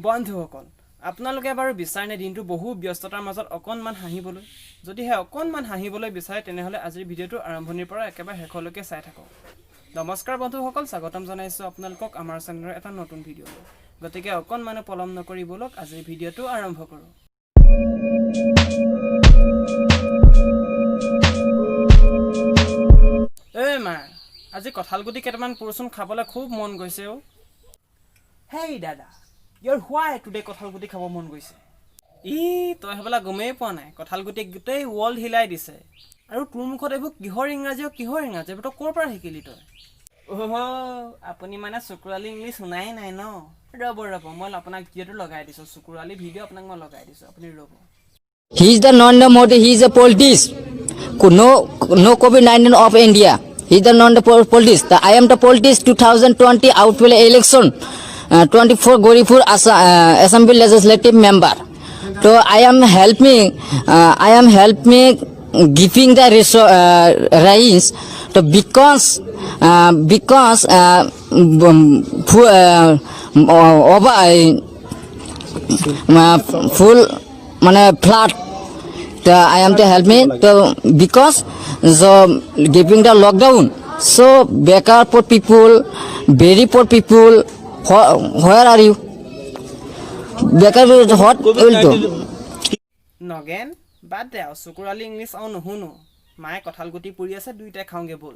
বন্ধুসকল আপোনালোকে বাৰু বিচাৰনে দিনটো বহু ব্যস্ততাৰ মাজত অকণমান হাঁহিবলৈ যদি হে অকণমান হাঁহিবলৈ বিচাৰে তেনেহলে আজিৰ ভিডিঅটো আৰম্ভণিৰ পৰা একেবাৰে শেষলৈকে চাই থাকক নমস্কাৰ বন্ধুসকল স্বাগতম জনাইছো আপোনালোকক আমাৰ চেনেলৰ এটা নতুন ভিডিঅ'লৈ গতিকে অকণমান পলম নকৰি বলক আজিৰ ভিডিঅ'টো আৰম্ভ কৰো এই মা আজি কঁঠালগুটি কেইটামান পুৰচোন খাবলৈ খুব মন গৈছে ও হেই দাদা Your why today কঁঠালগুটি খাব মন গৈছে ই তই হেবলা গমেই পোৱা নাই কঁঠালগুটি গোটেই ওয়াৰ্ল্ড হিলাই দিছে আৰু তোৰ মুখত এইবোৰ কিহৰ ইংৰাজী এইবোৰ তো ক'ৰ পৰা শিকিলি তই ওহ আপুনি মানে চুকুৰালি ইংলিছ শুনাই নাই ন ৰব মই আপোনাক ভিডিঅ'টো লগাই দিছো চুকুৰালি ভিডিঅ' আপোনাক মই লগাই দিছো আপুনি ৰব He is the Narendra Modi. He is a politician. No COVID-19 of India. He is the non-politician. I am the politician 2020 outwell election. 24 Goripur Assembly Legislative Member. So I am helping giving the rise. So because full মানে flat I am to help me to because the giving the lockdown so better poor people very poor people where are you better what will do Nagen বাদ দে চুকুৰালি English আও নুহুনো মায়ে কঁঠালগুটি পুৰি আছে দুইটা খাওঁগে বল